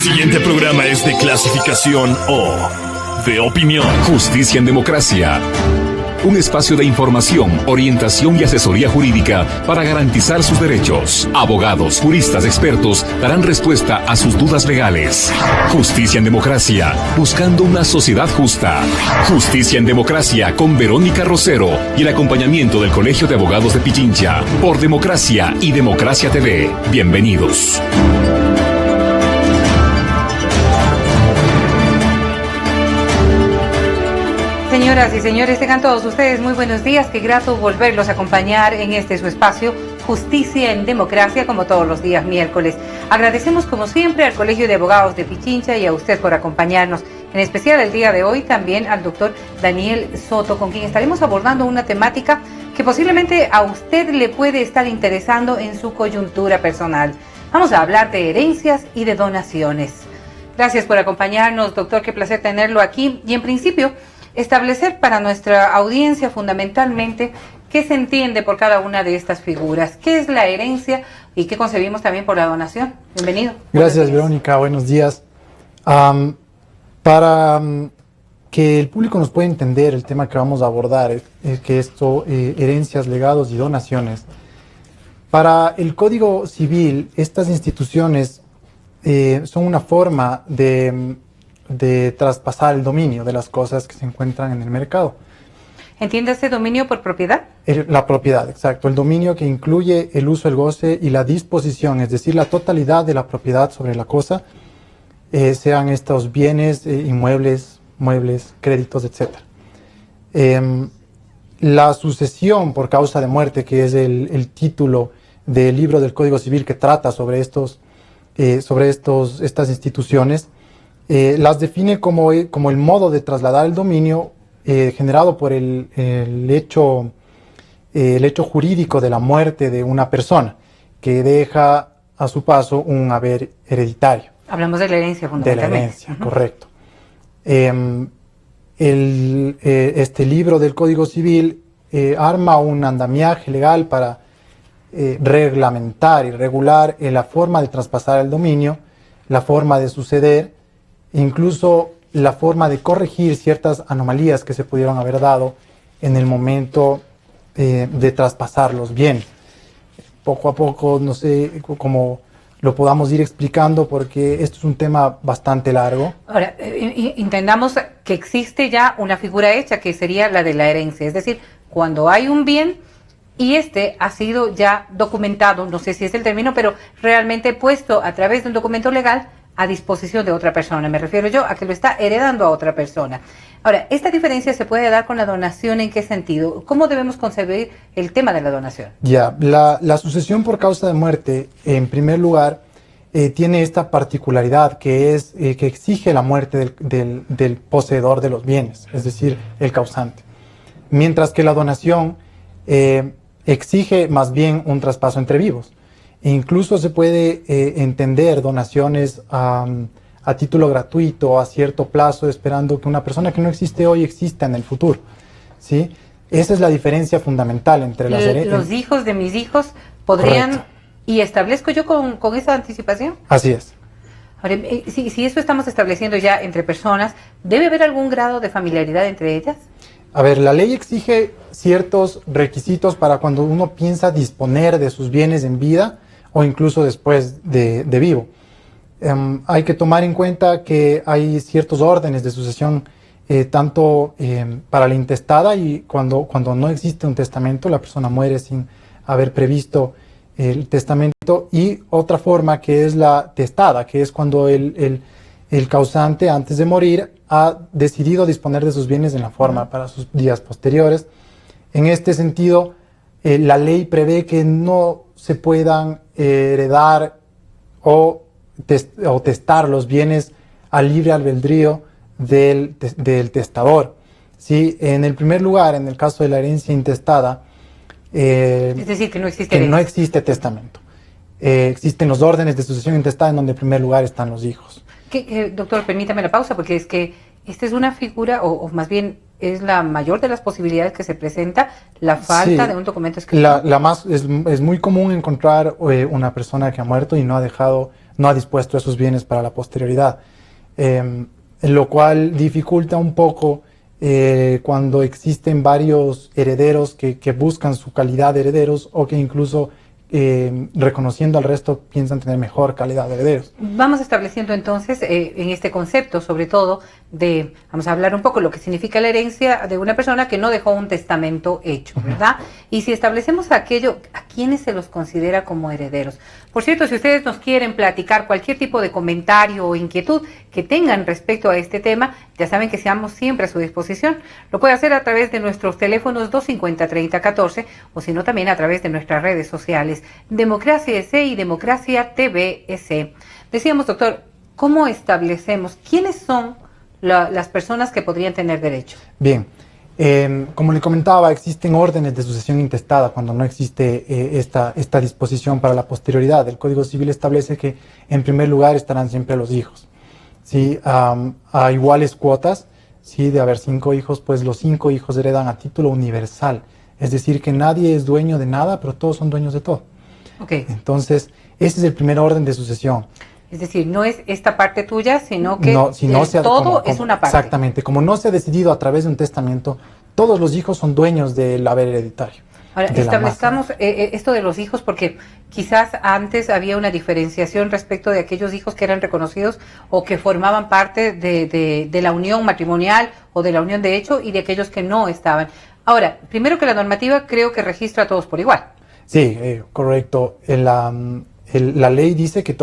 Siguiente programa es de clasificación O, de opinión. Justicia en Democracia. Un espacio de información, orientación y asesoría jurídica para garantizar sus derechos. Abogados, juristas, expertos darán respuesta a sus dudas legales. Justicia en Democracia, buscando una sociedad justa. Justicia en Democracia con Verónica Rosero y el acompañamiento del Colegio de Abogados de Pichincha por Democracia y Democracia TV. Bienvenidos. Señoras y señores, tengan todos ustedes muy buenos días. Qué grato volverlos a acompañar en este su espacio, Justicia en Democracia, como todos los días miércoles. Agradecemos como siempre al Colegio de Abogados de Pichincha y a usted por acompañarnos. En especial el día de hoy también al doctor Daniel Soto, con quien estaremos abordando una temática que posiblemente a usted le puede estar interesando en su coyuntura personal. Vamos a hablar de herencias y de donaciones. Gracias por acompañarnos, doctor. Qué placer tenerlo aquí. Y en principio, establecer para nuestra audiencia fundamentalmente qué se entiende por cada una de estas figuras, qué es la herencia y qué concebimos también por la donación. Bienvenido. Gracias, Verónica. Buenos días. Para que el público nos pueda entender el tema que vamos a abordar, herencias, legados y donaciones. Para el Código Civil, estas instituciones son una forma de traspasar el dominio de las cosas que se encuentran en el mercado. ¿Entiéndase dominio por propiedad? La propiedad, exacto. El dominio que incluye el uso, el goce y la disposición, es decir, la totalidad de la propiedad sobre la cosa, sean estos bienes, inmuebles, muebles, créditos, etc. La sucesión por causa de muerte, que es el título del libro del Código Civil que trata sobre estas instituciones, las define como el modo de trasladar el dominio generado por el hecho jurídico de la muerte de una persona que deja a su paso un haber hereditario. Hablamos de la herencia fundamentalmente. De la herencia, correcto. Este libro del Código Civil arma un andamiaje legal para reglamentar y regular la forma de traspasar el dominio, la forma de suceder, incluso la forma de corregir ciertas anomalías que se pudieron haber dado en el momento de traspasar los bienes. Poco a poco, no sé cómo lo podamos ir explicando porque esto es un tema bastante largo. Ahora, entendamos que existe ya una figura hecha que sería la de la herencia, es decir, cuando hay un bien y este ha sido ya documentado, no sé si es el término, pero realmente puesto a través de un documento legal a disposición de otra persona. Me refiero yo a que lo está heredando a otra persona. Ahora, ¿esta diferencia se puede dar con la donación? ¿En qué sentido? ¿Cómo debemos concebir el tema de la donación? Ya, la sucesión por causa de muerte, en primer lugar, tiene esta particularidad que es que exige la muerte del poseedor de los bienes, es decir, el causante. Mientras que la donación exige más bien un traspaso entre vivos. Incluso se puede entender donaciones a título gratuito, a cierto plazo, esperando que una persona que no existe hoy exista en el futuro, ¿sí? Esa es la diferencia fundamental entre las herencias. Los hijos de mis hijos podrían... Correcto. ¿Y establezco yo con esa anticipación? Así es. Ahora, si eso estamos estableciendo ya entre personas, ¿debe haber algún grado de familiaridad entre ellas? A ver, la ley exige ciertos requisitos para cuando uno piensa disponer de sus bienes en vida o incluso después de vivo. Hay que tomar en cuenta que hay ciertos órdenes de sucesión, tanto para la intestada y cuando no existe un testamento, la persona muere sin haber previsto el testamento, y otra forma que es la testada, que es cuando el causante antes de morir ha decidido disponer de sus bienes en la forma para sus días posteriores. En este sentido, la ley prevé que no se puedan heredar o testar los bienes al libre albedrío del testador. ¿Sí? En el primer lugar, en el caso de la herencia intestada, es decir, que no existe no existe testamento. Existen los órdenes de sucesión intestada en donde en primer lugar están los hijos. Doctor, permítame la pausa, porque es que esta es una figura, o más bien es la mayor de las posibilidades que se presenta, la falta de un documento escrito. Es muy común encontrar una persona que ha muerto y no ha dejado no ha dispuesto esos bienes para la posterioridad, lo cual dificulta un poco cuando existen varios herederos que buscan su calidad de herederos o que incluso reconociendo al resto piensan tener mejor calidad de herederos. Vamos estableciendo entonces en este concepto, sobre todo, vamos a hablar un poco lo que significa la herencia de una persona que no dejó un testamento hecho, ¿verdad? Y si establecemos aquello, ¿a quiénes se los considera como herederos? Por cierto, si ustedes nos quieren platicar cualquier tipo de comentario o inquietud que tengan respecto a este tema, ya saben que estamos siempre a su disposición. Lo puede hacer a través de nuestros teléfonos 250-3014 o si no también a través de nuestras redes sociales, Democracia S y Democracia TV S. Decíamos, doctor, ¿cómo establecemos quiénes son las personas que podrían tener derecho? Bien, como le comentaba, existen órdenes de sucesión intestada cuando no existe esta disposición para la posterioridad. El Código Civil establece que en primer lugar estarán siempre los hijos. ¿Sí? A iguales cuotas, ¿sí? De haber 5 hijos, pues los 5 hijos heredan a título universal. Es decir, que nadie es dueño de nada, pero todos son dueños de todo. Okay. Entonces, ese es el primer orden de sucesión. Es decir, no es esta parte tuya, sino que todo es una parte. Exactamente. Como no se ha decidido a través de un testamento, todos los hijos son dueños del haber hereditario. Ahora, establezcamos esto de los hijos porque quizás antes había una diferenciación respecto de aquellos hijos que eran reconocidos o que formaban parte de la unión matrimonial o de la unión de hecho y de aquellos que no estaban. Ahora, primero que la normativa creo que registra a todos por igual. Sí, correcto. La ley dice que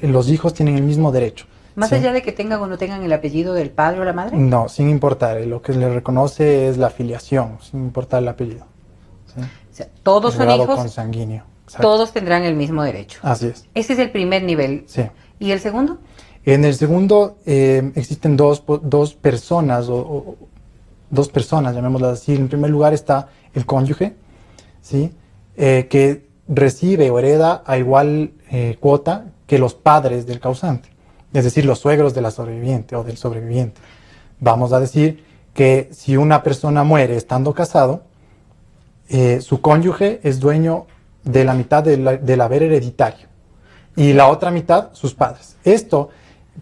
los hijos tienen el mismo derecho. ¿Más ¿sí? allá de que tengan o no tengan el apellido del padre o la madre? No, sin importar. Lo que se le reconoce es la filiación, sin importar el apellido. ¿sí? O sea, todos son hijos, consanguíneo. Todos tendrán el mismo derecho. Así es. Ese es el primer nivel. Sí. ¿Y el segundo? En el segundo existen dos personas, dos personas, llamémoslas así. En primer lugar está el cónyuge, ¿sí? Que recibe o hereda a igual cuota que los padres del causante, es decir, los suegros de la sobreviviente o del sobreviviente. Vamos a decir que si una persona muere estando casado, su cónyuge es dueño de la mitad del haber hereditario y la otra mitad sus padres. Esto,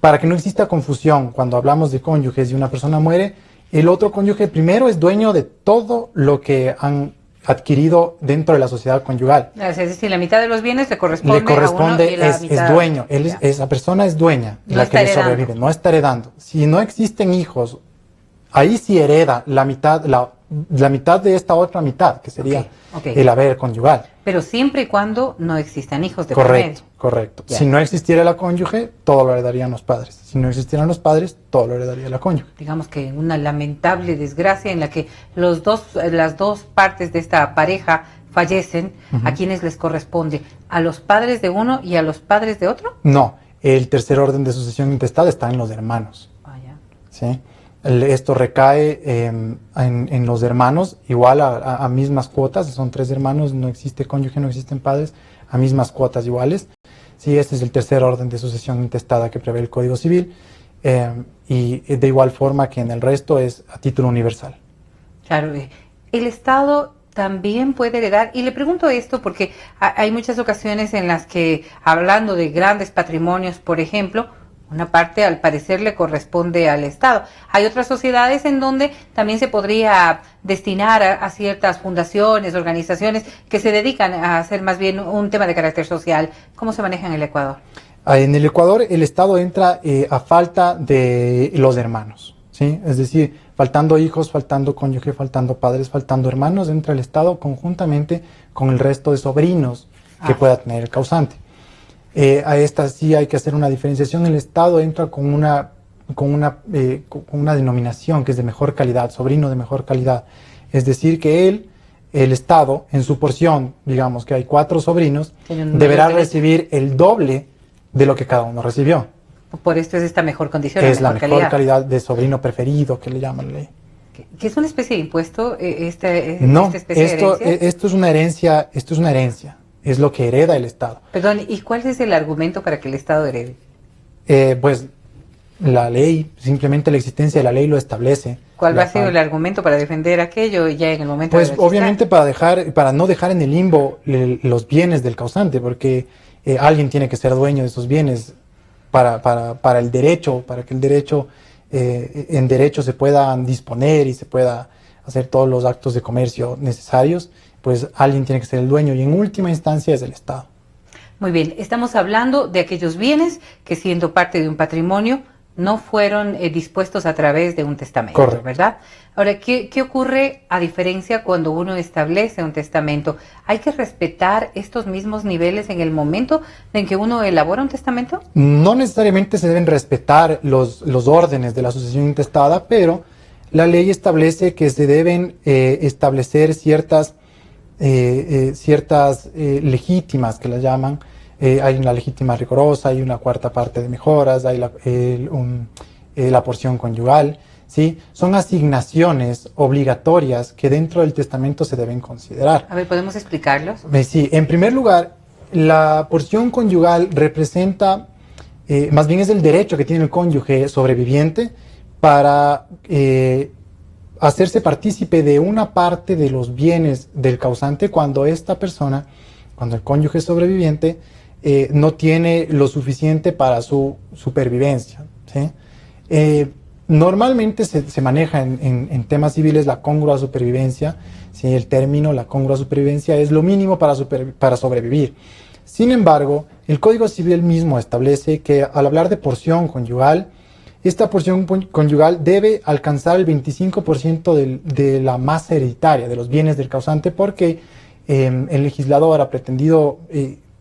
para que no exista confusión cuando hablamos de cónyuges y una persona muere, el otro cónyuge primero es dueño de todo lo que han adquirido dentro de la sociedad conyugal. Es decir, la mitad de los bienes le corresponde a uno y la mitad, es dueño. Esa persona es dueña, no la que le sobrevive, no está heredando. Si no existen hijos, ahí sí hereda la mitad de esta otra mitad, que sería el haber conyugal. Pero siempre y cuando no existan hijos de por medio. Correcto. Ya. Si no existiera la cónyuge, todo lo heredarían los padres. Si no existieran los padres, todo lo heredaría la cónyuge. Digamos que una lamentable desgracia en la que las dos partes de esta pareja fallecen, ¿a quienes les corresponde? ¿A los padres de uno y a los padres de otro? No, el tercer orden de sucesión intestada está en los hermanos. ¿Sí? Esto recae en los hermanos, igual a mismas cuotas, son 3 hermanos, no existe cónyuge, no existen padres, a mismas cuotas iguales. Sí, este es el tercer orden de sucesión intestada que prevé el Código Civil, y de igual forma que en el resto es a título universal. Claro, el Estado también puede heredar, y le pregunto esto porque hay muchas ocasiones en las que, hablando de grandes patrimonios, por ejemplo, una parte al parecer le corresponde al Estado. Hay otras sociedades en donde también se podría destinar a ciertas fundaciones, organizaciones que se dedican a hacer más bien un tema de carácter social. ¿Cómo se maneja en el Ecuador? En el Ecuador el Estado entra a falta de los hermanos, ¿sí? Es decir, faltando hijos, faltando cónyuge, faltando padres, faltando hermanos, entra el Estado conjuntamente con el resto de sobrinos que pueda tener el causante. A esta sí hay que hacer una diferenciación. El Estado entra con una denominación que es de mejor calidad, sobrino de mejor calidad. Es decir, que el Estado, en su porción, digamos que hay 4 sobrinos, deberá recibir el doble de lo que cada uno recibió. Por esto es esta mejor condición. Es la mejor calidad de sobrino preferido, que le llaman la ley. ¿Qué es una especie de impuesto? No, esto es una herencia. Es lo que hereda el Estado. Perdón, ¿y cuál es el argumento para que el Estado herede? Pues la ley, simplemente la existencia de la ley lo establece. ¿Cuál va a ser el argumento para defender aquello ya en el momento de registrar? Obviamente para no dejar en el limbo los bienes del causante, porque alguien tiene que ser dueño de esos bienes para el derecho, para que el derecho, en derecho se puedan disponer y se pueda hacer todos los actos de comercio necesarios, pues alguien tiene que ser el dueño y en última instancia es el Estado. Muy bien, estamos hablando de aquellos bienes que siendo parte de un patrimonio no fueron dispuestos a través de un testamento, correcto, ¿verdad? Ahora, ¿qué ocurre a diferencia cuando uno establece un testamento? ¿Hay que respetar estos mismos niveles en el momento en que uno elabora un testamento? No necesariamente se deben respetar los órdenes de la sucesión intestada, pero la ley establece que se deben establecer ciertas legítimas, que las llaman. Hay una legítima rigorosa, hay una cuarta parte de mejoras, hay la porción conyugal, ¿sí? Son asignaciones obligatorias que dentro del testamento se deben considerar. A ver, ¿podemos explicarlos? Sí, en primer lugar, la porción conyugal representa, más bien es el derecho que tiene el cónyuge sobreviviente para hacerse partícipe de una parte de los bienes del causante cuando esta persona, cuando el cónyuge sobreviviente, no tiene lo suficiente para su supervivencia, ¿sí? Normalmente se maneja en temas civiles la congrua supervivencia, ¿sí? El término, la congrua supervivencia, es lo mínimo para sobrevivir. Sin embargo, el Código Civil mismo establece que al hablar de porción conyugal, esta porción conyugal debe alcanzar el 25% de la masa hereditaria de los bienes del causante, porque el legislador ha pretendido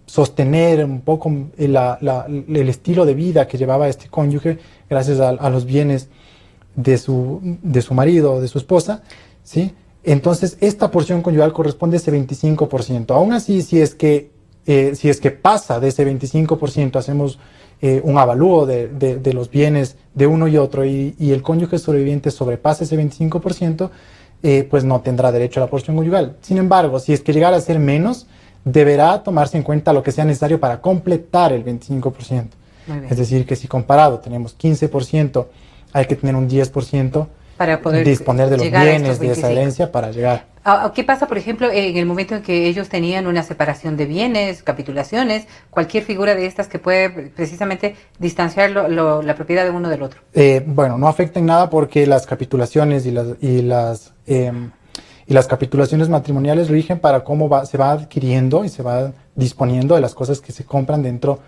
sostener un poco el estilo de vida que llevaba este cónyuge gracias a los bienes de su marido o de su esposa, ¿sí? Entonces, esta porción conyugal corresponde a ese 25%. Aún así, si es que pasa de ese 25%, hacemos un avalúo de los bienes de uno y otro y el cónyuge sobreviviente sobrepasa ese 25%, pues no tendrá derecho a la porción conyugal. Sin embargo, si es que llegara a ser menos, deberá tomarse en cuenta lo que sea necesario para completar el 25%. Es decir, que si comparado tenemos 15%, hay que tener un 10% para poder disponer de los bienes de esa herencia para llegar. ¿Qué pasa, por ejemplo, en el momento en que ellos tenían una separación de bienes, capitulaciones, cualquier figura de estas que puede precisamente distanciar la propiedad de uno del otro? Bueno, no afecta en nada porque las capitulaciones y las capitulaciones matrimoniales rigen para cómo se va adquiriendo y se va disponiendo de las cosas que se compran dentro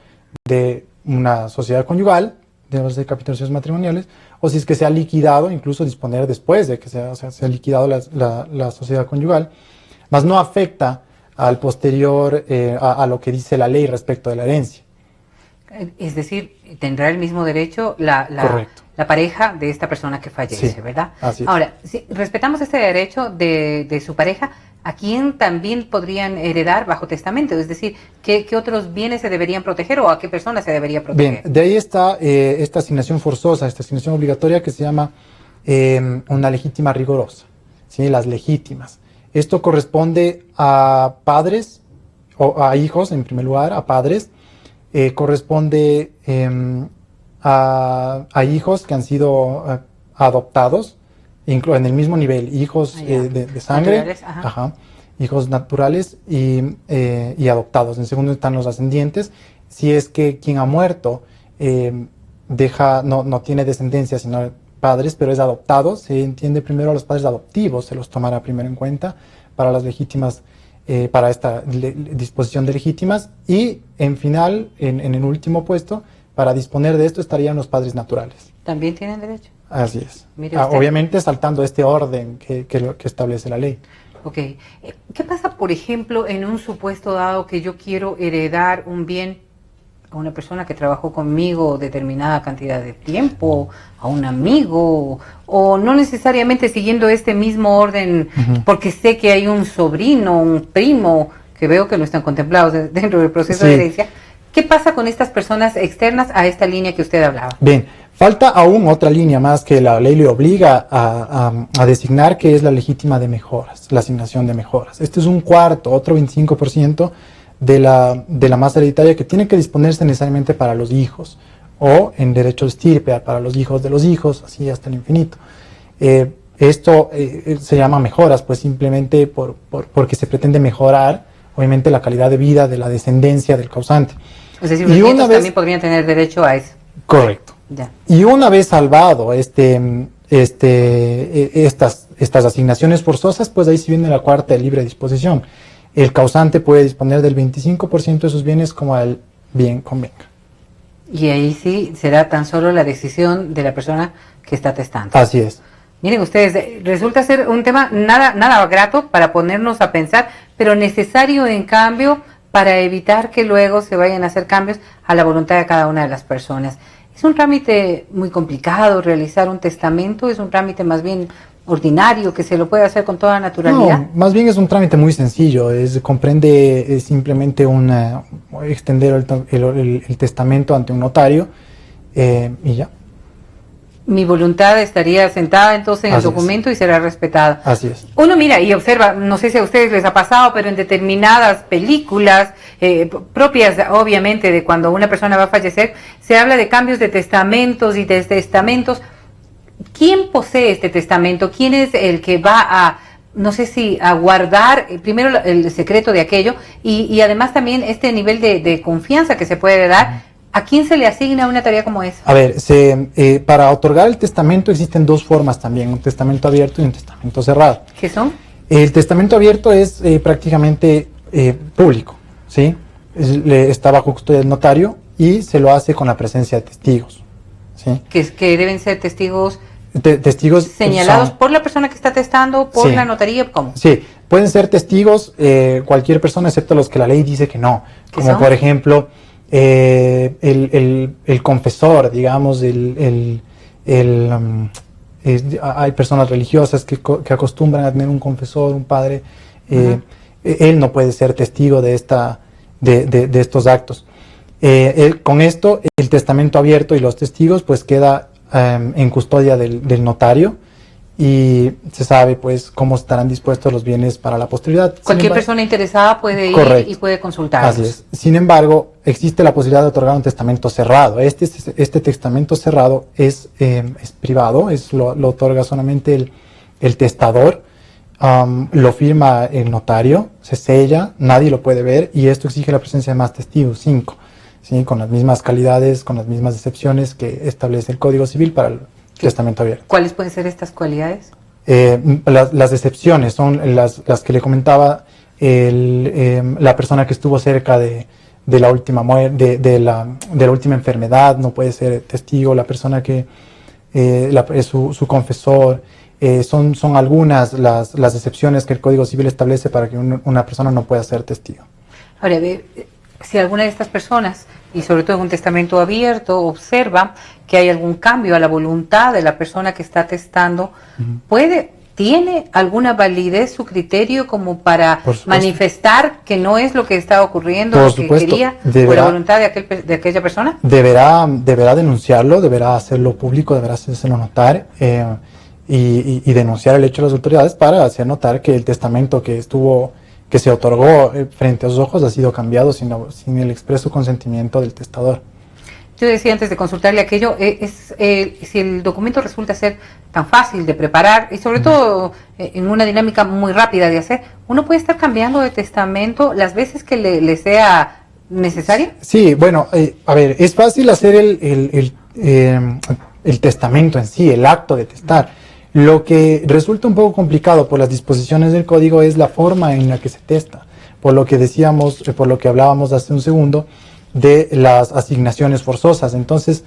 de una sociedad conyugal, de las capitulaciones matrimoniales, o si es que se ha liquidado, incluso disponer después de que se ha liquidado la sociedad conyugal, mas no afecta al posterior a lo que dice la ley respecto de la herencia. Es decir, tendrá el mismo derecho la pareja de esta persona que fallece, sí, ¿verdad? Así es. Ahora, si respetamos este derecho de su pareja, ¿a quién también podrían heredar bajo testamento? Es decir, ¿qué otros bienes se deberían proteger o a qué personas se debería proteger? Bien, de ahí está esta asignación forzosa, esta asignación obligatoria que se llama una legítima rigorosa, ¿sí? Las legítimas. Esto corresponde a padres, o a hijos en primer lugar, a padres, corresponde a hijos que han sido adoptados, en el mismo nivel, hijos de sangre, hijos naturales y adoptados. En segundo están los ascendientes. Si es que quien ha muerto no tiene descendencia, sino padres, pero es adoptado, se entiende primero a los padres adoptivos, se los tomará primero en cuenta para las legítimas, para esta disposición de legítimas, y en final, en el último puesto, para disponer de esto estarían los padres naturales. ¿También tienen derecho? Así es. Obviamente saltando este orden que establece la ley. Ok. ¿Qué pasa, por ejemplo, en un supuesto dado que yo quiero heredar un bien a una persona que trabajó conmigo determinada cantidad de tiempo, a un amigo, o no necesariamente siguiendo este mismo orden, porque sé que hay un sobrino, un primo, que veo que no están contemplados dentro del proceso de herencia? ¿Qué pasa con estas personas externas a esta línea que usted hablaba? Bien, falta aún otra línea más que la ley le obliga a designar, que es la legítima de mejoras, la asignación de mejoras. Este es un cuarto, otro 25% de la masa hereditaria que tiene que disponerse necesariamente para los hijos, o en derecho de estirpe para los hijos de los hijos, así hasta el infinito. Esto se llama mejoras, pues simplemente porque se pretende mejorar obviamente la calidad de vida de la descendencia del causante. Es decir, los nietos también podrían tener derecho a eso. Correcto. Ya. Y una vez salvado estas asignaciones forzosas, pues ahí sí viene la cuarta de libre disposición. El causante puede disponer del 25% de sus bienes como a él bien convenga. Y ahí sí será tan solo la decisión de la persona que está testando. Así es. Miren ustedes, resulta ser un tema nada grato para ponernos a pensar, pero necesario en cambio para evitar que luego se vayan a hacer cambios a la voluntad de cada una de las personas. Es un trámite muy complicado realizar un testamento, es un trámite más bien ordinario que se lo puede hacer con toda naturalidad. No, más bien es un trámite muy sencillo, comprende simplemente extender el testamento ante un notario y ya. Mi voluntad estaría sentada entonces en el documento y será respetada. Así es. Uno mira y observa, no sé si a ustedes les ha pasado, pero en determinadas películas propias obviamente de cuando una persona va a fallecer, se habla de cambios de testamentos y de testamentos. ¿Quién posee este testamento? ¿Quién es el que va a, no sé si a guardar primero el secreto de aquello y además también este nivel de confianza que se puede dar? ¿A quién se le asigna una tarea como esa? A ver, para otorgar el testamento existen dos formas también, un testamento abierto y un testamento cerrado. ¿Qué son? El testamento abierto es prácticamente público, ¿sí? Está bajo custodia del notario y se lo hace con la presencia de testigos, ¿sí? Que deben ser testigos testigos señalados por la persona que está testando, por la notaría, ¿cómo? Sí, pueden ser testigos cualquier persona excepto los que la ley dice que no, como por ejemplo el confesor, digamos, hay personas religiosas que acostumbran a tener un confesor, un padre, él no puede ser testigo de estos actos. Con esto, el testamento abierto y los testigos pues queda en custodia del notario y se sabe pues cómo estarán dispuestos los bienes para la posteridad. Cualquier persona interesada puede ir y puede consultarlos. Así es. Sin embargo, existe la posibilidad de otorgar un testamento cerrado. Este testamento cerrado es privado, lo otorga solamente el testador, lo firma el notario, se sella, nadie lo puede ver y esto exige la presencia de más testigos, 5. ¿Sí? Con las mismas calidades, con las mismas excepciones que establece el Código Civil para el testamento abierto. ¿Cuáles pueden ser estas cualidades? Las excepciones son las que le comentaba, la persona que estuvo cerca de la última muerte, de la última enfermedad no puede ser testigo, la persona que su confesor, son algunas las excepciones que el Código Civil establece para que una persona no pueda ser testigo. Ahora, si alguna de estas personas, y sobre todo en un testamento abierto, observa que hay algún cambio a la voluntad de la persona que está testando, ¿tiene alguna validez su criterio como para manifestar que no es lo que está ocurriendo, lo que quería, por la voluntad de aquella persona? Deberá denunciarlo, deberá hacerlo público, deberá hacérselo notar y denunciar el hecho a las autoridades para hacer notar que el testamento que se otorgó frente a sus ojos ha sido cambiado sin el expreso consentimiento del testador. Yo decía antes de consultarle aquello, si el documento resulta ser tan fácil de preparar y sobre todo en una dinámica muy rápida de hacer, ¿uno puede estar cambiando de testamento las veces que le sea necesario? Sí, bueno, a ver, es fácil hacer el testamento en sí, el acto de testar. Lo que resulta un poco complicado por las disposiciones del código es la forma en la que se testa, por lo que decíamos, por lo que hablábamos hace un segundo de las asignaciones forzosas. Entonces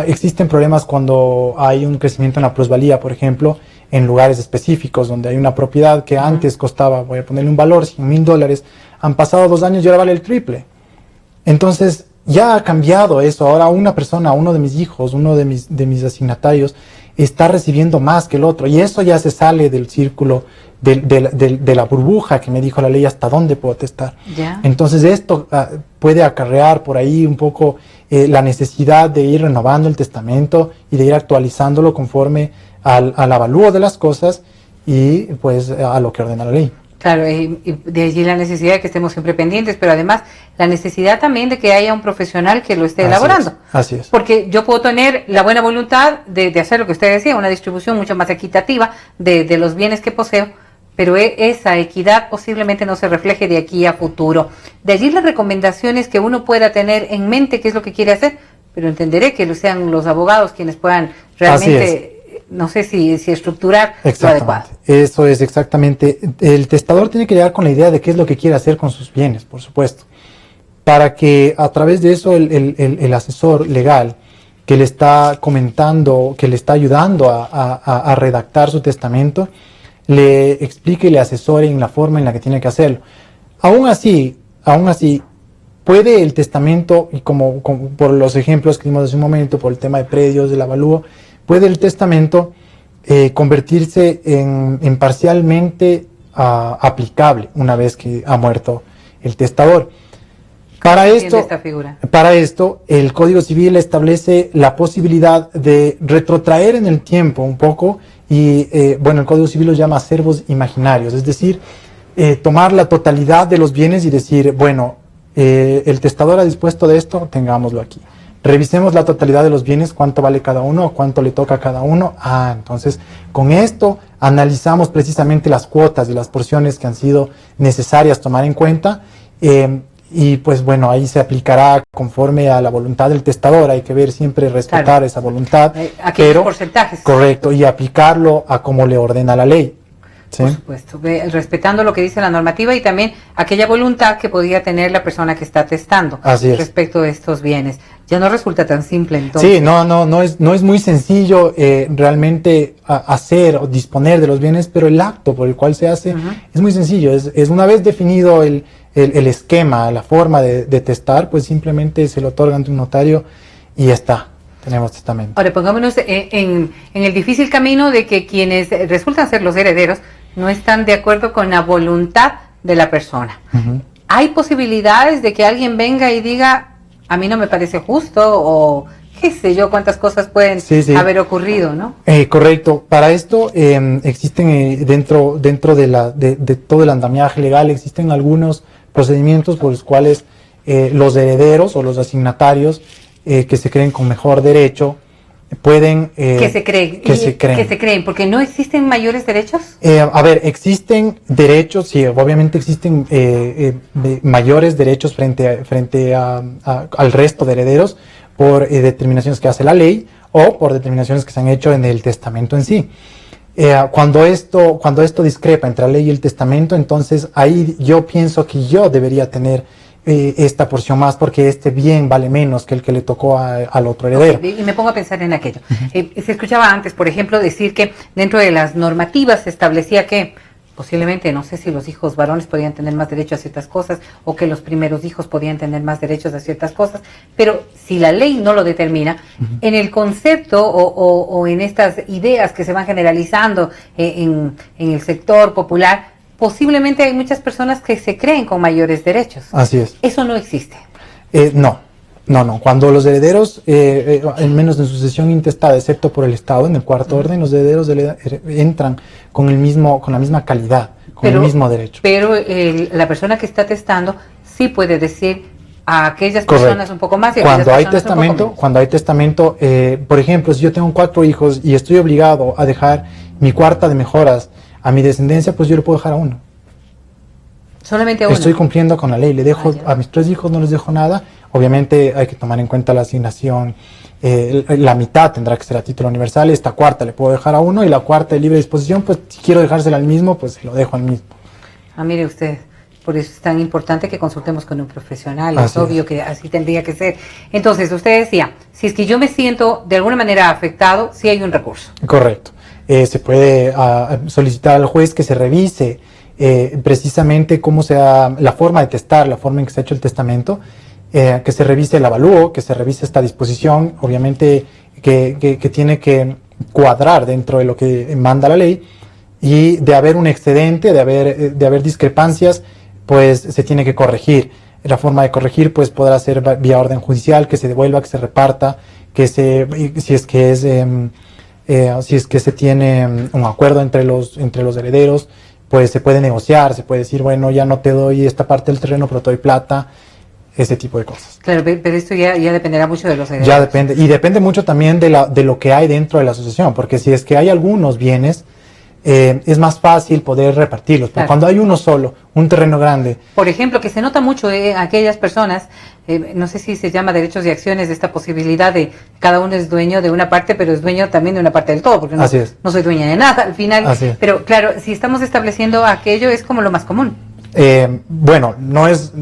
existen problemas cuando hay un crecimiento en la plusvalía, por ejemplo, en lugares específicos donde hay una propiedad que antes costaba, voy a ponerle un valor, $100,000, han pasado 2 años y ahora vale el triple. Entonces ya ha cambiado eso. Ahora una persona, uno de mis hijos, uno de mis asignatarios está recibiendo más que el otro y eso ya se sale del círculo de la burbuja que me dijo la ley hasta dónde puedo testar. ¿Ya? Entonces esto puede acarrear por ahí un poco la necesidad de ir renovando el testamento y de ir actualizándolo conforme al avalúo de las cosas y pues a lo que ordena la ley. Claro, y de allí la necesidad de que estemos siempre pendientes, pero además la necesidad también de que haya un profesional que lo esté elaborando. Así es. Porque yo puedo tener la buena voluntad de hacer lo que usted decía, una distribución mucho más equitativa de los bienes que poseo, pero esa equidad posiblemente no se refleje de aquí a futuro. De allí las recomendaciones que uno pueda tener en mente qué es lo que quiere hacer, pero entenderé que sean los abogados quienes puedan realmente, no sé si estructurar lo adecuado. Eso es exactamente. El testador tiene que llegar con la idea de qué es lo que quiere hacer con sus bienes, por supuesto, para que a través de eso el asesor legal que le está comentando, que le está ayudando a redactar su testamento, le explique y le asesore en la forma en la que tiene que hacerlo. Aún así, puede el testamento, y como por los ejemplos que dimos hace un momento, por el tema de predios, del avalúo, puede el testamento convertirse en parcialmente aplicable una vez que ha muerto el testador. Para esto, el Código Civil establece la posibilidad de retrotraer en el tiempo un poco y, el Código Civil los llama acervos imaginarios, es decir, tomar la totalidad de los bienes y decir, el testador ha dispuesto de esto, tengámoslo aquí. Revisemos la totalidad de los bienes, cuánto vale cada uno, cuánto le toca a cada uno. Entonces, con esto analizamos precisamente las cuotas y las porciones que han sido necesarias tomar en cuenta. Y pues ahí se aplicará conforme a la voluntad del testador. Hay que ver siempre respetar esa voluntad, pero porcentajes. Correcto, y aplicarlo a como le ordena la ley. ¿Sí? Por supuesto, respetando lo que dice la normativa y también aquella voluntad que podría tener la persona que está testando respecto de estos bienes. Ya no resulta tan simple entonces. Sí, no es muy sencillo realmente hacer o disponer de los bienes, pero el acto por el cual se hace es muy sencillo. Es una vez definido el esquema, la forma de testar, pues simplemente se lo otorga ante un notario y ya está. Tenemos testamento. Ahora, pongámonos en el difícil camino de que quienes resultan ser los herederos no están de acuerdo con la voluntad de la persona. ¿Hay posibilidades de que alguien venga y diga, a mí no me parece justo, o qué sé yo, cuántas cosas pueden haber ocurrido, ¿no? Correcto. Para esto existen dentro de todo el andamiaje legal, existen algunos procedimientos por los cuales los herederos o los asignatarios que se creen con mejor derecho pueden... ¿Qué se creen? Porque no existen mayores derechos. Existen derechos, sí, obviamente existen mayores derechos frente al resto de herederos por determinaciones que hace la ley o por determinaciones que se han hecho en el testamento en sí. Cuando esto discrepa entre la ley y el testamento, entonces ahí yo pienso que yo debería tener esta porción más porque este bien vale menos que el que le tocó al otro heredero. Y me pongo a pensar en aquello. Se escuchaba antes, por ejemplo, decir que dentro de las normativas se establecía que posiblemente, no sé si los hijos varones podían tener más derecho a ciertas cosas o que los primeros hijos podían tener más derechos a ciertas cosas, pero si la ley no lo determina, en el concepto o en estas ideas que se van generalizando en el sector popular, posiblemente hay muchas personas que se creen con mayores derechos. Así es. Eso no existe. No. Cuando los herederos, al menos en sucesión intestada, excepto por el Estado, en el cuarto orden, los herederos entran con la misma calidad, el mismo derecho. Pero la persona que está testando sí puede decir a aquellas personas un poco más y a cuando hay testamento, por ejemplo, si yo tengo 4 hijos y estoy obligado a dejar mi cuarta de mejoras a mi descendencia, pues yo le puedo dejar a uno. Solamente a uno. Estoy cumpliendo con la ley, le dejo a mis 3 hijos, no les dejo nada. Obviamente hay que tomar en cuenta la asignación, la mitad tendrá que ser a título universal, esta cuarta le puedo dejar a uno y la cuarta de libre disposición, pues si quiero dejársela al mismo, pues se lo dejo al mismo. Mire usted, por eso es tan importante que consultemos con un profesional, es obvio que así tendría que ser. Entonces, usted decía, si es que yo me siento de alguna manera afectado, sí hay un recurso. Correcto. Se puede solicitar al juez que se revise precisamente cómo sea la forma de testar, la forma en que se ha hecho el testamento, que se revise el avalúo, que se revise esta disposición, obviamente que tiene que cuadrar dentro de lo que manda la ley, y de haber un excedente, de haber discrepancias, pues se tiene que corregir. La forma de corregir pues podrá ser vía orden judicial, que se devuelva, que se reparta, si es que se tiene un acuerdo entre los herederos, pues se puede negociar, se puede decir, bueno, ya no te doy esta parte del terreno, pero te doy plata, ese tipo de cosas. Claro, pero esto ya dependerá mucho de los herederos. Ya depende, y depende mucho también de lo que hay dentro de la asociación, porque si es que hay algunos bienes es más fácil poder repartirlos. Pero cuando hay uno solo, un terreno grande. Por ejemplo, que se nota mucho aquellas personas, no sé si se llama derechos y acciones, de esta posibilidad de cada uno es dueño de una parte, pero es dueño también de una parte del todo, porque no soy dueña de nada al final. Pero claro, si estamos estableciendo aquello, es como lo más común. Bueno, no es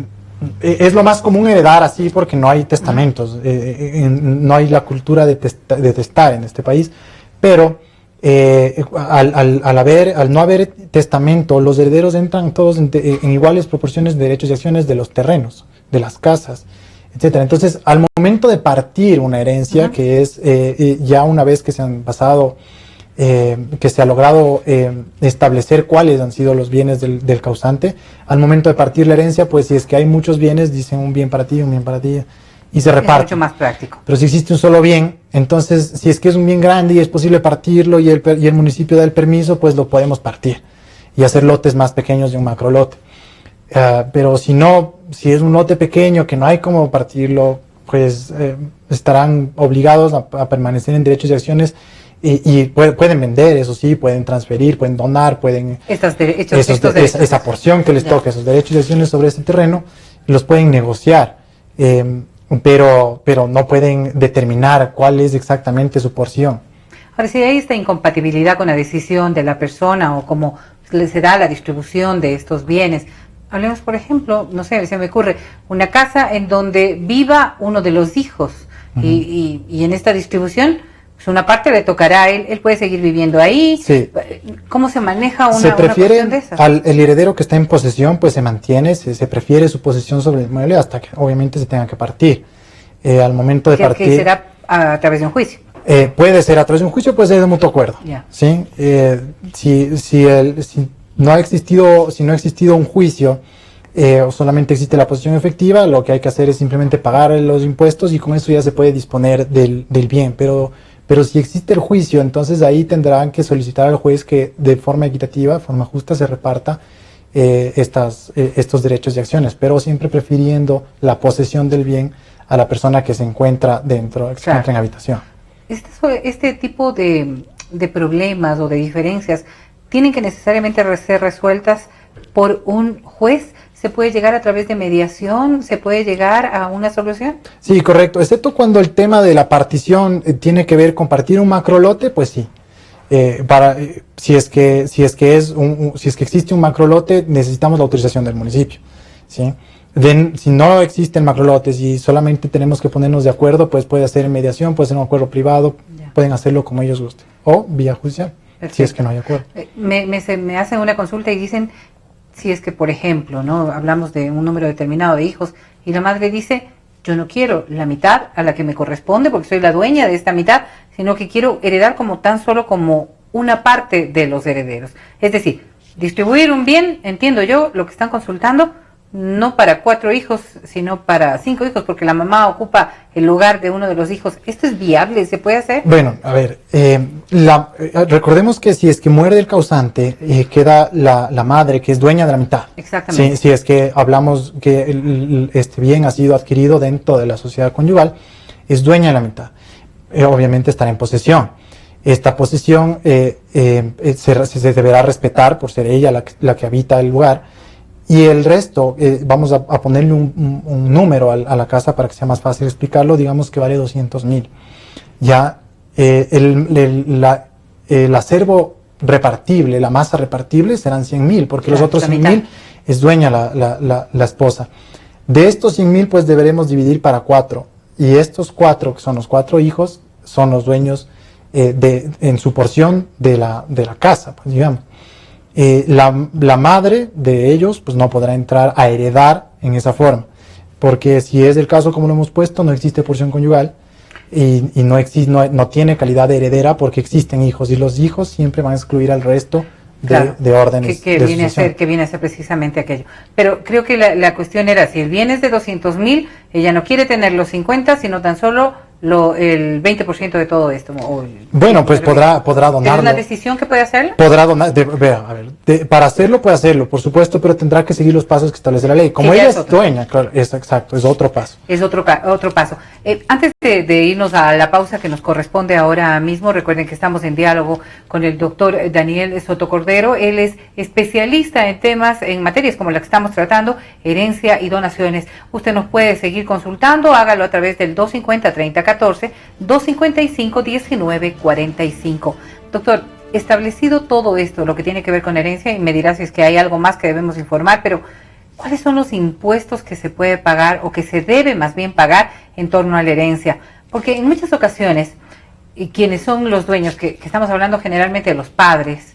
lo más común heredar así porque no hay testamentos, no hay la cultura de testar en este país, pero al no haber testamento, los herederos entran todos en iguales proporciones de derechos y acciones de los terrenos, de las casas, etcétera. Entonces, al momento de partir una herencia, que es ya una vez que se han pasado, que se ha logrado establecer cuáles han sido los bienes del causante, al momento de partir la herencia, pues si es que hay muchos bienes, dicen un bien para ti, un bien para ti, y se reparte. Es mucho más práctico. Pero si existe un solo bien, entonces si es que es un bien grande y es posible partirlo y el municipio da el permiso, pues lo podemos partir y hacer lotes más pequeños de un macro lote. Pero si no, si es un lote pequeño que no hay cómo partirlo, pues estarán obligados a permanecer en derechos y acciones y pueden vender, eso sí, pueden transferir, pueden donar, pueden esa porción que les toque, esos derechos y acciones sobre ese terreno, los pueden negociar. Pero no pueden determinar cuál es exactamente su porción. Ahora, si hay esta incompatibilidad con la decisión de la persona o cómo se da la distribución de estos bienes, hablemos, por ejemplo, no sé, se me ocurre, una casa en donde viva uno de los hijos y en esta distribución, pues una parte le tocará a él puede seguir viviendo ahí. Sí. ¿Cómo se maneja una cuestión de esas? El heredero que está en posesión, pues se mantiene, se prefiere su posesión sobre el inmueble hasta que obviamente se tenga que partir. Al momento de partir... ¿Que será a través de un juicio? Puede ser a través de un juicio, puede ser de mutuo acuerdo. ¿Sí? Si no ha existido un juicio, o solamente existe la posesión efectiva, lo que hay que hacer es simplemente pagar los impuestos y con eso ya se puede disponer del bien. Pero si existe el juicio, entonces ahí tendrán que solicitar al juez que de forma equitativa, de forma justa, se reparta estos derechos y acciones, pero siempre prefiriendo la posesión del bien a la persona que se encuentra dentro, que se encuentra en habitación. Este tipo de problemas o de diferencias tienen que necesariamente ser resueltas por un juez. ¿Se puede llegar a través de mediación? ¿Se puede llegar a una solución? Sí, correcto. Excepto cuando el tema de la partición tiene que ver con partir un macrolote, pues sí. Si es que existe un macrolote, necesitamos la autorización del municipio. ¿Sí? Si no existen macrolotes y solamente tenemos que ponernos de acuerdo, pues puede hacer mediación, puede ser un acuerdo privado, pueden hacerlo como ellos gusten. O vía judicial, si es que no hay acuerdo. Me hacen una consulta y dicen... Si es que, por ejemplo, no hablamos de un número determinado de hijos y la madre dice, yo no quiero la mitad a la que me corresponde porque soy la dueña de esta mitad, sino que quiero heredar tan solo como una parte de los herederos. Es decir, distribuir un bien, entiendo yo, lo que están consultando, no para 4 hijos, sino para 5 hijos, porque la mamá ocupa el lugar de uno de los hijos. ¿Esto es viable? ¿Se puede hacer? Bueno, a ver, recordemos que si es que muere el causante, queda la madre, que es dueña de la mitad. Exactamente. Si es que hablamos que este bien ha sido adquirido dentro de la sociedad conyugal, es dueña de la mitad. Obviamente estará en posesión. Esta posesión se deberá respetar por ser ella la que habita el lugar. Y el resto, vamos a ponerle un número a la casa para que sea más fácil explicarlo, digamos que vale 200,000. Ya el acervo repartible, la masa repartible serán 100,000, porque los otros 100,000 es dueña la esposa. De estos 100,000 pues deberemos dividir para 4, y estos 4, que son los 4 hijos, son los dueños en su porción de la casa, pues digamos. La madre de ellos pues no podrá entrar a heredar en esa forma, porque si es el caso como lo hemos puesto, no existe porción conyugal y no tiene calidad de heredera porque existen hijos y los hijos siempre van a excluir al resto de órdenes que viene a ser precisamente aquello. Pero creo que la cuestión era, si el bien es de 200,000, ella no quiere tener los 50, sino tan solo el 20% de todo esto? Bueno, pues podrá donarlo. ¿Es una decisión que puede hacerlo? Podrá donar, para hacerlo puede hacerlo, por supuesto, pero tendrá que seguir los pasos que establece la ley. Como ella es dueña, claro, exacto, es otro paso. Es otro paso. Antes de irnos a la pausa que nos corresponde ahora mismo, recuerden que estamos en diálogo con el doctor Daniel Sotocordero. Él es especialista en temas, en materias como la que estamos tratando, herencia y donaciones. Usted nos puede seguir consultando, hágalo a través del 250-3014, 255-1945. Doctor, establecido todo esto, lo que tiene que ver con herencia, y me dirá si es que hay algo más que debemos informar, pero ¿cuáles son los impuestos que se puede pagar o que se debe más bien pagar en torno a la herencia? Porque en muchas ocasiones, quienes son los dueños, que estamos hablando generalmente de los padres,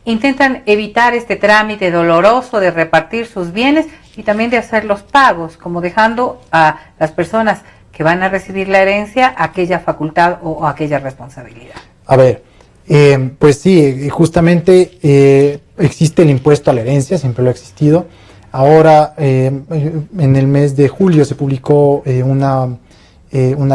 intentan evitar este trámite doloroso de repartir sus bienes y también de hacer los pagos, como dejando a las personas que van a recibir la herencia aquella facultad o aquella responsabilidad. A ver, pues sí, justamente existe el impuesto a la herencia, siempre lo ha existido. Ahora, en el mes de julio se publicó una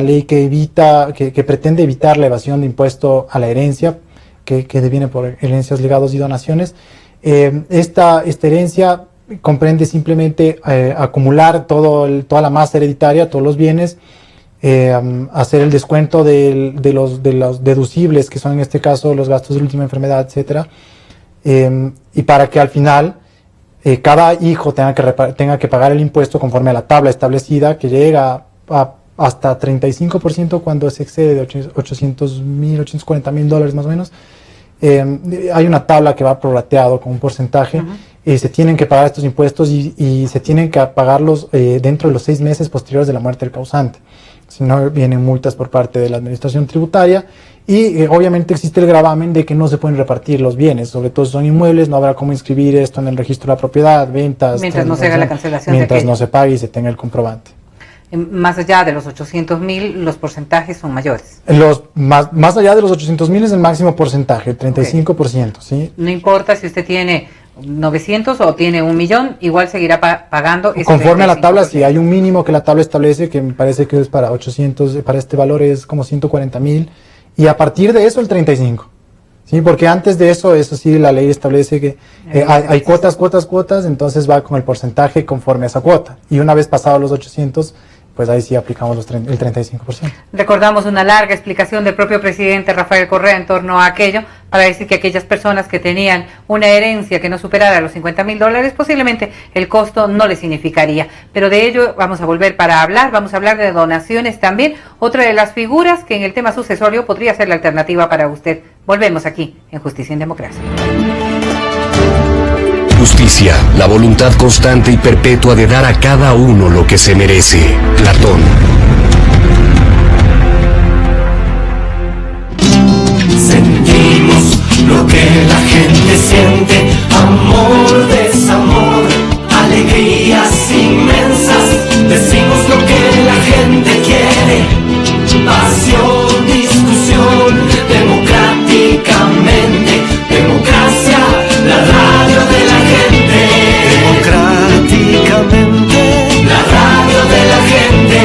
ley que pretende evitar la evasión de impuesto a la herencia, que deviene por herencias, legados y donaciones. Esta herencia comprende simplemente acumular toda la masa hereditaria, todos los bienes, hacer el descuento de los deducibles, que son en este caso los gastos de última enfermedad, etcétera, y para que al final cada hijo tenga que pagar el impuesto conforme a la tabla establecida, que llega hasta 35% cuando se excede de $840,000 más o menos. Hay una tabla que va prorrateado con un porcentaje. Se tienen que pagar estos impuestos y se tienen que pagarlos dentro de los 6 meses posteriores de la muerte del causante. Si no, vienen multas por parte de la administración tributaria y obviamente existe el gravamen de que no se pueden repartir los bienes, sobre todo si son inmuebles, no habrá cómo inscribir esto en el registro de la propiedad, ventas, mientras no se haga la cancelación, mientras no se pague y se tenga el comprobante. Más allá de los 800,000, los porcentajes son mayores. Más allá de los 800,000 es el máximo porcentaje, el 35%, ¿sí? No importa si usted tiene 900 o tiene 1,000,000, igual seguirá pagando. Conforme a la tabla, sí, hay un mínimo que la tabla establece, que me parece que es para 800, para este valor es como 140,000, y a partir de eso el 35%. Sí, porque antes de eso sí, la ley establece que hay cuotas, entonces va con el porcentaje conforme a esa cuota. Y una vez pasados los 800, pues ahí sí aplicamos el 35%. Recordamos una larga explicación del propio presidente Rafael Correa en torno a aquello, para decir que aquellas personas que tenían una herencia que no superara los $50,000, posiblemente el costo no les significaría. Pero de ello vamos a volver para hablar. Vamos a hablar de donaciones también, otra de las figuras que en el tema sucesorio podría ser la alternativa para usted. Volvemos aquí en Justicia en Democracia. Justicia, la voluntad constante y perpetua de dar a cada uno lo que se merece. Platón. Sentimos lo que la gente siente, amor, desamor, alegrías inmensas. Decimos lo que la gente quiere, pasión, discusión, democráticamente, democracia, la radio de la gente. Democráticamente, la radio de la gente.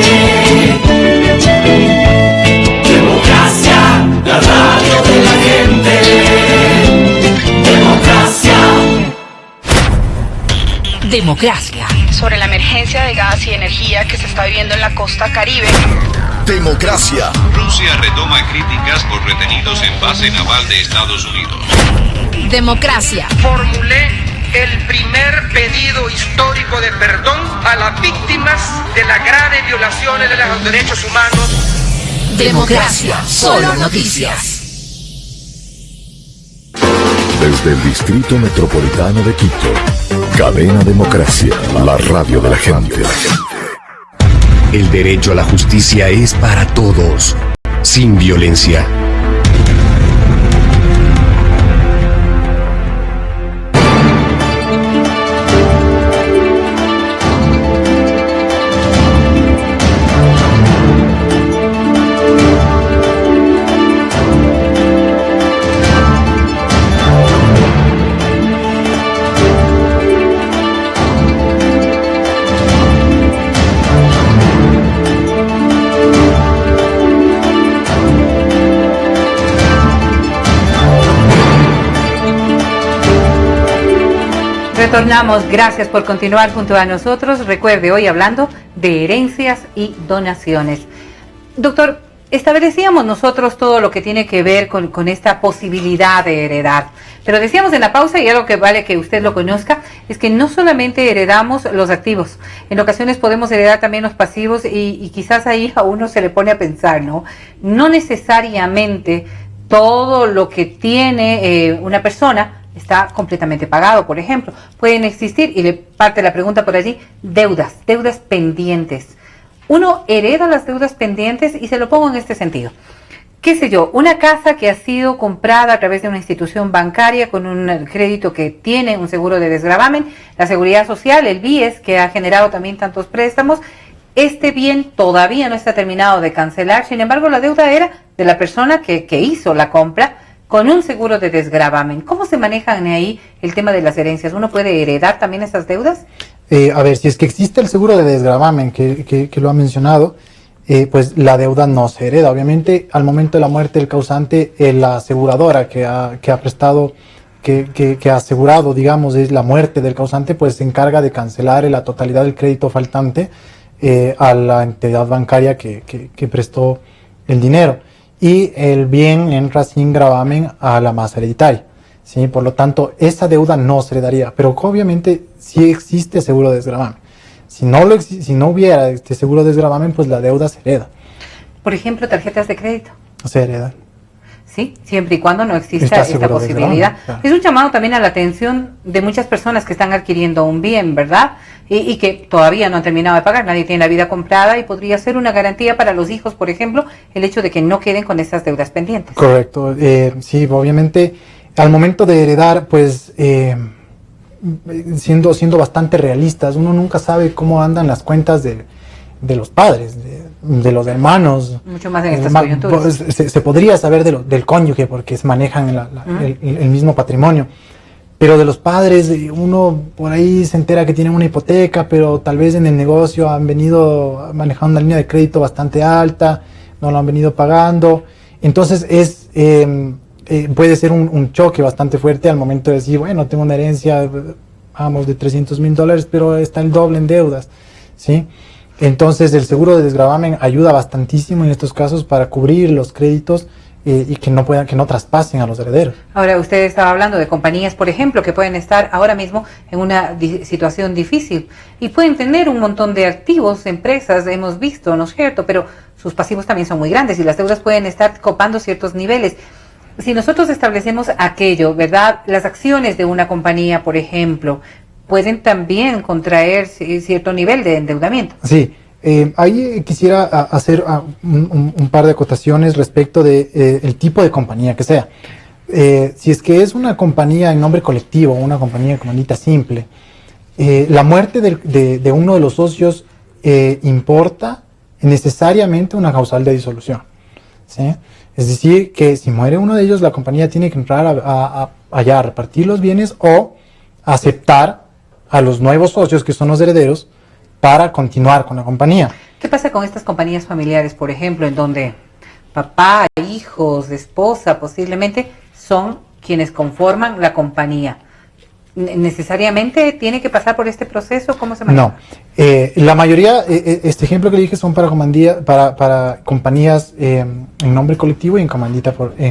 Democracia, la radio de la gente. Democracia. Democracia. Sobre la emergencia de gas y energía que se está viviendo en la costa Caribe. Democracia. Rusia retoma críticas por retenidos en base naval de Estados Unidos. Democracia. Formulé el primer pedido histórico de perdón a las víctimas de las graves violaciones de los derechos humanos. Democracia. Solo noticias. Desde el Distrito Metropolitano de Quito, Cadena Democracia, la radio de la gente. El derecho a la justicia es para todos, sin violencia. Retornamos, gracias por continuar junto a nosotros. Recuerde, hoy hablando de herencias y donaciones. Doctor, establecíamos nosotros todo lo que tiene que ver con esta posibilidad de heredar. Pero decíamos en la pausa, y algo que vale que usted lo conozca, es que no solamente heredamos los activos, en ocasiones podemos heredar también los pasivos y quizás ahí a uno se le pone a pensar, ¿no? No necesariamente todo lo que tiene una persona está completamente pagado, por ejemplo. Pueden existir, y le parte la pregunta por allí, deudas pendientes. Uno hereda las deudas pendientes y se lo pongo en este sentido. Qué sé yo, una casa que ha sido comprada a través de una institución bancaria con un crédito que tiene un seguro de desgravamen, la Seguridad Social, el BIES, que ha generado también tantos préstamos. Este bien todavía no está terminado de cancelar, sin embargo la deuda era de la persona que hizo la compra con un seguro de desgravamen. ¿Cómo se manejan ahí el tema de las herencias? ¿Uno puede heredar también esas deudas? A ver, si es que existe el seguro de desgravamen que lo ha mencionado, pues la deuda no se hereda. Obviamente, al momento de la muerte del causante, la aseguradora que ha prestado, que ha asegurado, digamos, es la muerte del causante, pues se encarga de cancelar la totalidad del crédito faltante a la entidad bancaria que prestó el dinero. Y el bien entra sin gravamen a la masa hereditaria, ¿sí? Por lo tanto, esa deuda no se heredaría, pero obviamente sí existe seguro de desgravamen. Si no hubiera este seguro de desgravamen, pues la deuda se hereda. Por ejemplo, tarjetas de crédito. Se hereda. Sí, siempre y cuando no exista esta posibilidad. Claro. Es un llamado también a la atención de muchas personas que están adquiriendo un bien, ¿verdad? Y que todavía no han terminado de pagar, nadie tiene la vida comprada y podría ser una garantía para los hijos, por ejemplo, el hecho de que no queden con esas deudas pendientes. Correcto, sí, obviamente al momento de heredar, pues siendo bastante realistas, uno nunca sabe cómo andan las cuentas de los padres, de los hermanos. Mucho más en estas coyunturas. Se podría saber del cónyuge porque se manejan el mismo patrimonio. Pero de los padres, uno por ahí se entera que tienen una hipoteca, pero tal vez en el negocio han venido manejando una línea de crédito bastante alta, no lo han venido pagando. Entonces puede ser un choque bastante fuerte al momento de decir, bueno, tengo una herencia, vamos, de $300,000, pero está el doble en deudas, ¿sí? Entonces el seguro de desgravamen ayuda bastantísimo en estos casos para cubrir los créditos y que no traspasen a los herederos. Ahora, usted estaba hablando de compañías, por ejemplo, que pueden estar ahora mismo en una situación difícil y pueden tener un montón de activos, empresas, hemos visto, ¿no es cierto? Pero sus pasivos también son muy grandes y las deudas pueden estar copando ciertos niveles. Si nosotros establecemos aquello, ¿verdad? Las acciones de una compañía, por ejemplo, pueden también contraer cierto nivel de endeudamiento. Sí. Ahí quisiera hacer un par de acotaciones respecto de el tipo de compañía que sea. Si es que es una compañía en nombre colectivo, una compañía de comandita simple, la muerte de uno de los socios importa necesariamente una causal de disolución, ¿sí? Es decir, que si muere uno de ellos, la compañía tiene que entrar allá a repartir los bienes o aceptar a los nuevos socios, que son los herederos, para continuar con la compañía. ¿Qué pasa con estas compañías familiares, por ejemplo, en donde papá, hijos, esposa, posiblemente son quienes conforman la compañía? ¿Necesariamente tiene que pasar por este proceso? ¿Cómo se maneja? No. La mayoría, este ejemplo que le dije, son para compañías en nombre colectivo y en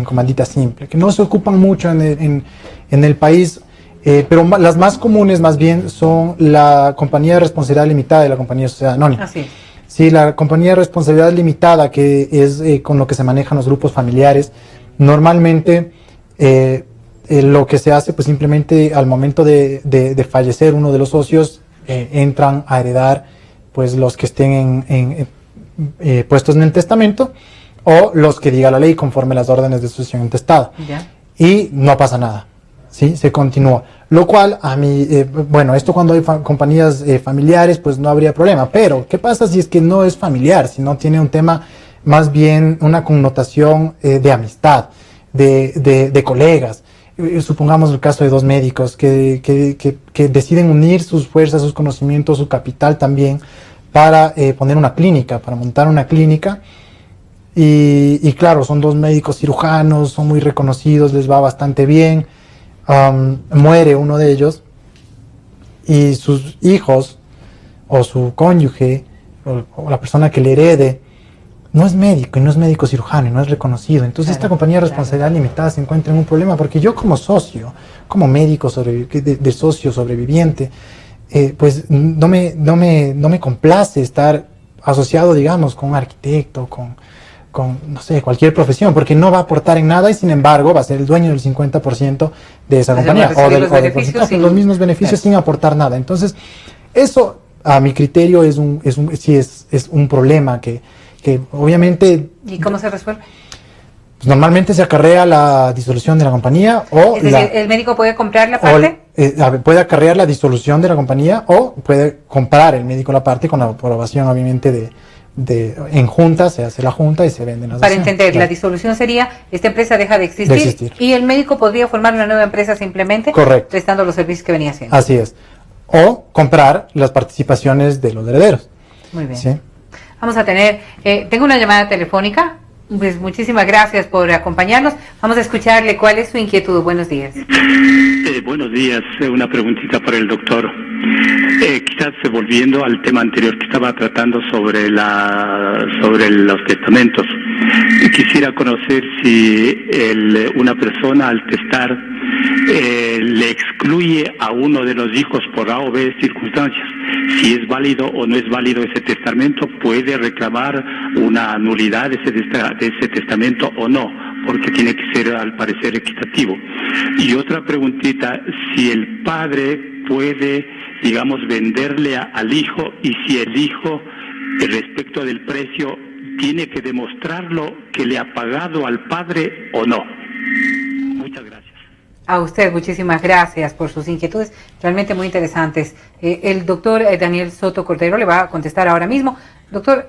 comandita simple, que no se ocupan mucho en el país. Pero las más comunes más bien son la compañía de responsabilidad limitada y la compañía de sociedad anónima. Así. Sí, la compañía de responsabilidad limitada, que es con lo que se manejan los grupos familiares, normalmente lo que se hace, pues simplemente al momento de fallecer uno de los socios, entran a heredar pues los que estén puestos en el testamento o los que diga la ley conforme las órdenes de sucesión intestada. Ya. Y no pasa nada. Sí, se continúa. Lo cual, a mí, bueno, esto cuando hay compañías familiares, pues no habría problema. Pero, ¿qué pasa si es que no es familiar? Si no tiene un tema, más bien una connotación de amistad, de colegas. Supongamos el caso de dos médicos que deciden unir sus fuerzas, sus conocimientos, su capital también, para poner una clínica, para montar una clínica. Y claro, son dos médicos cirujanos, son muy reconocidos, les va bastante bien. Muere uno de ellos y sus hijos o su cónyuge o la persona que le herede no es médico y no es médico cirujano y no es reconocido. Entonces esta compañía de responsabilidad limitada se encuentra en un problema porque yo como socio, como médico de socio sobreviviente, pues no me complace estar asociado, digamos, con un arquitecto, con no sé, cualquier profesión, porque no va a aportar en nada y sin embargo va a ser el dueño del 50% de esa compañía o del porcentaje, los mismos beneficios sin aportar nada. Entonces, eso a mi criterio es un problema que obviamente... ¿Y cómo se resuelve? Pues normalmente se acarrea la disolución de la compañía o... Es decir, ¿el médico puede comprar la parte? Puede acarrear la disolución de la compañía o puede comprar el médico la parte con la aprobación obviamente en junta, se hace la junta y se venden las Para acciones. entender, Claro. la disolución sería, esta empresa deja de existir y el médico podría formar una nueva empresa simplemente prestando los servicios que venía haciendo. Así es. O comprar las participaciones de los herederos. Muy bien. ¿Sí? Vamos a tener, tengo una llamada telefónica, pues muchísimas gracias por acompañarnos. Vamos a escucharle cuál es su inquietud. Buenos días. Buenos días, una preguntita para el doctor. Quizás volviendo al tema anterior que estaba tratando sobre los testamentos, quisiera conocer si una persona al testar le excluye a uno de los hijos por A o B circunstancias. Si es válido o no es válido ese testamento, puede reclamar una nulidad de ese testamento o no, porque tiene que ser al parecer equitativo. Y otra preguntita, si el padre puede, digamos, venderle al hijo y si el hijo, respecto del precio, tiene que demostrarlo que le ha pagado al padre o no. Muchas gracias. A usted, muchísimas gracias por sus inquietudes, realmente muy interesantes. El doctor Daniel Soto Cordero le va a contestar ahora mismo. Doctor,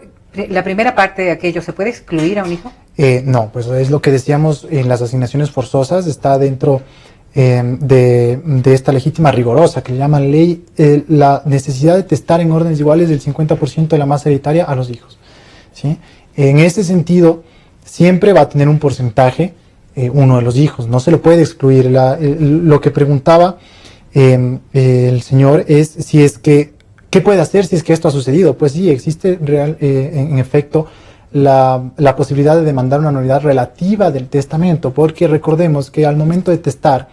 la primera parte de aquello, ¿se puede excluir a un hijo? No, pues es lo que decíamos en las asignaciones forzosas, está dentro de esta legítima rigurosa que le llaman ley, la necesidad de testar en órdenes iguales del 50% de la masa hereditaria a los hijos, ¿sí? En ese sentido, siempre va a tener un porcentaje uno de los hijos, no se lo puede excluir. Lo que preguntaba el señor es si es que, ¿qué puede hacer si es que esto ha sucedido? Pues sí, existe en efecto la posibilidad de demandar una nulidad relativa del testamento, porque recordemos que al momento de testar,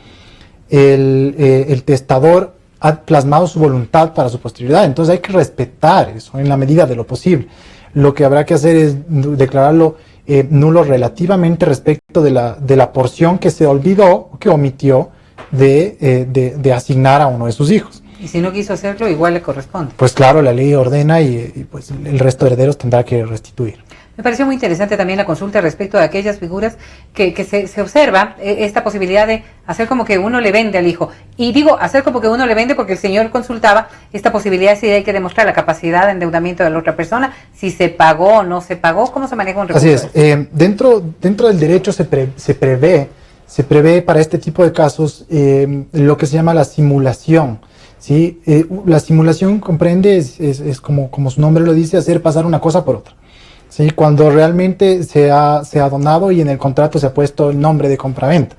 el testador ha plasmado su voluntad para su posterioridad, entonces hay que respetar eso en la medida de lo posible. Lo que habrá que hacer es declararlo nulo relativamente respecto de la porción que se olvidó, que omitió de asignar a uno de sus hijos. Y si no quiso hacerlo, igual le corresponde. Pues claro, la ley ordena y pues el resto de herederos tendrá que restituir. Me pareció muy interesante también la consulta respecto a aquellas figuras que se observa esta posibilidad de hacer como que uno le vende al hijo. Y digo, hacer como que uno le vende porque el señor consultaba esta posibilidad si hay que demostrar la capacidad de endeudamiento de la otra persona, si se pagó o no se pagó, cómo se maneja un recurso. Así es. Dentro del derecho se prevé para este tipo de casos lo que se llama la simulación. ¿Sí? La simulación comprende, es como su nombre lo dice, hacer pasar una cosa por otra. ¿Sí? Cuando realmente se ha donado y en el contrato se ha puesto el nombre de compraventa.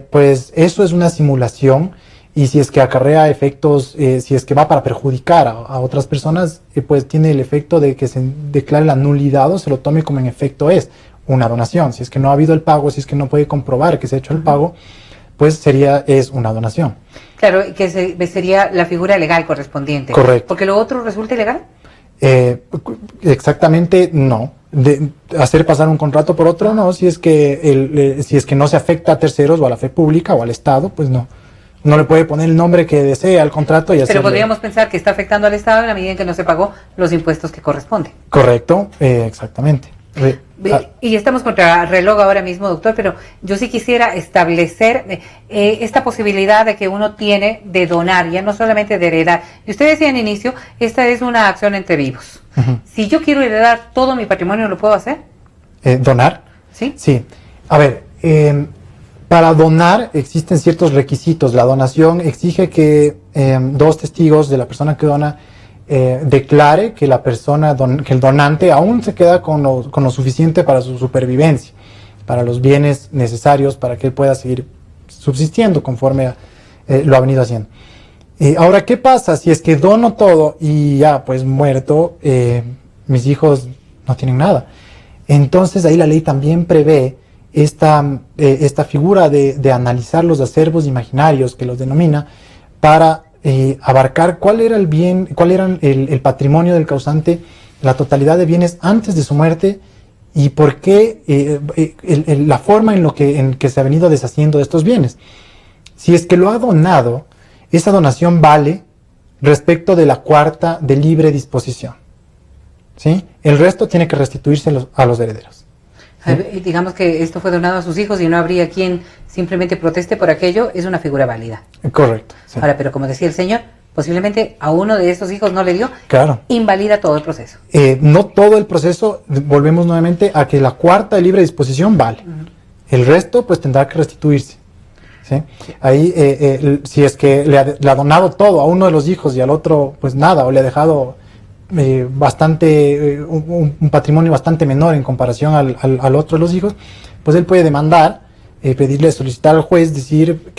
Pues eso es una simulación y si es que acarrea efectos, si es que va para perjudicar a otras personas, pues tiene el efecto de que se declare la nulidad o se lo tome como en efecto es una donación. Si es que no ha habido el pago, si es que no puede comprobar que se ha hecho el pago, pues es una donación. Claro, que sería la figura legal correspondiente. Correcto. ¿Porque lo otro resulta ilegal? Exactamente no. De hacer pasar un contrato por otro no. Si es que no se afecta a terceros o a la fe pública o al Estado, pues no le puede poner el nombre que desee al contrato y hacerle. Pero podríamos pensar que está afectando al Estado en la medida en que no se pagó los impuestos que corresponden. Correcto, exactamente. Y estamos contra reloj ahora mismo, doctor, pero yo sí quisiera establecer esta posibilidad de que uno tiene de donar, ya no solamente de heredar. Y usted decía en inicio, esta es una acción entre vivos. Uh-huh. Si yo quiero heredar todo mi patrimonio, ¿lo puedo hacer? ¿Donar? Sí. Sí. A ver, para donar existen ciertos requisitos. La donación exige que dos testigos de la persona que dona declare que que el donante aún se queda con lo suficiente para su supervivencia, para los bienes necesarios para que él pueda seguir subsistiendo conforme lo ha venido haciendo. Ahora, ¿qué pasa si es que dono todo y ya, pues muerto, mis hijos no tienen nada? Entonces ahí la ley también prevé esta figura de analizar los acervos imaginarios, que los denomina, para abarcar cuál era el bien, cuál era el patrimonio del causante, la totalidad de bienes antes de su muerte, y por qué la forma en que se ha venido deshaciendo de estos bienes. Si es que lo ha donado, esa donación vale respecto de la cuarta de libre disposición, ¿sí? El resto tiene que restituirse a los herederos. ¿Sí? Digamos que esto fue donado a sus hijos y no habría quien simplemente proteste por aquello, es una figura válida. Correcto. Sí. Ahora, pero como decía el señor, posiblemente a uno de estos hijos no le dio, claro, invalida todo el proceso. No todo el proceso, volvemos nuevamente a que la cuarta de libre disposición vale. El resto pues tendrá que restituirse. ¿Sí? Ahí, si es que le ha donado todo a uno de los hijos y al otro pues nada, o le ha dejado un patrimonio bastante menor en comparación al otro de los hijos, pues él puede demandar, pedirle, solicitar al juez, decir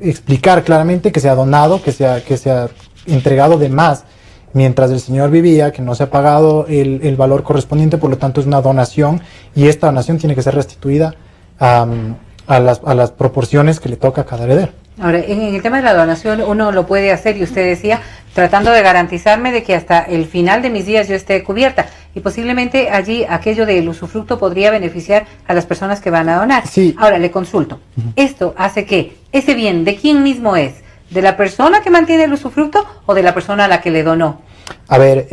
explicar claramente que se ha donado, que se ha entregado de más mientras el señor vivía, que no se ha pagado el valor correspondiente, por lo tanto es una donación, y esta donación tiene que ser restituida a las proporciones que le toca a cada heredero. Ahora, en el tema de la donación, uno lo puede hacer, y usted decía, tratando de garantizarme de que hasta el final de mis días yo esté cubierta, y posiblemente allí aquello del usufructo podría beneficiar a las personas que van a donar. Sí. Ahora, le consulto, ¿esto hace que ese bien de quién mismo es? ¿De la persona que mantiene el usufructo o de la persona a la que le donó? A ver,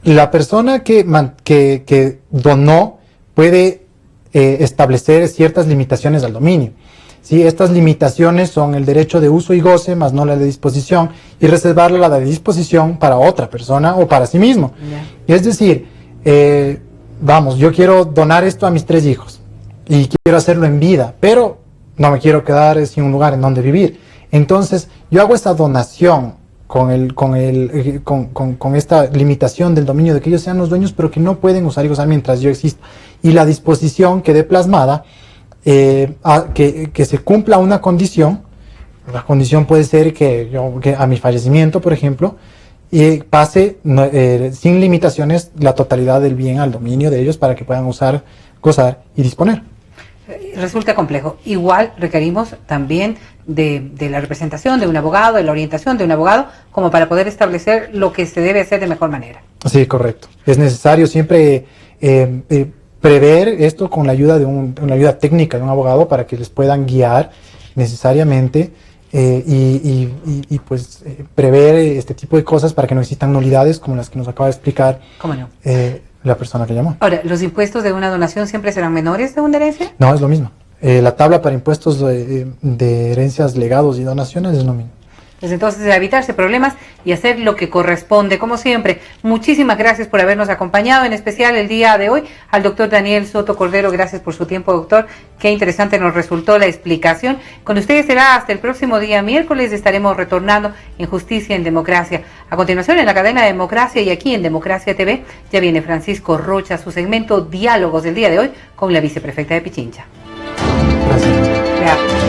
la persona que donó puede establecer ciertas limitaciones al dominio. ¿Sí? Estas limitaciones son el derecho de uso y goce, más no la de disposición, y reservarle la de disposición para otra persona o para sí mismo. Yeah. Es decir, vamos, yo quiero donar esto a mis 3 hijos y quiero hacerlo en vida, pero no me quiero quedar sin un lugar en donde vivir. Entonces, yo hago esta donación con esta limitación del dominio de que ellos sean los dueños, pero que no pueden usar y gozar mientras yo exista. Y la disposición quede plasmada, que se cumpla una condición. La condición puede ser que a mi fallecimiento, por ejemplo, pase sin limitaciones la totalidad del bien al dominio de ellos para que puedan usar, gozar y disponer. Resulta complejo. Igual requerimos también de la representación de un abogado, de la orientación de un abogado, como para poder establecer lo que se debe hacer de mejor manera. Sí, correcto. Es necesario siempre prever esto con la ayuda de una ayuda técnica de un abogado para que les puedan guiar necesariamente y prever este tipo de cosas para que no existan nulidades como las que nos acaba de explicar. ¿Cómo no? La persona que llamó. Ahora, ¿los impuestos de una donación siempre serán menores de una herencia? No, es lo mismo. La tabla para impuestos de herencias, legados y donaciones es lo mismo. Pues entonces, evitarse problemas y hacer lo que corresponde, como siempre. Muchísimas gracias por habernos acompañado, en especial el día de hoy, al doctor Daniel Soto Cordero. Gracias por su tiempo, doctor. Qué interesante nos resultó la explicación. Con ustedes será hasta el próximo día miércoles. Estaremos retornando en Justicia en Democracia. A continuación, en la cadena de Democracia y aquí en Democracia TV, ya viene Francisco Rocha, su segmento Diálogos del día de hoy con la viceprefecta de Pichincha. Gracias. Gracias.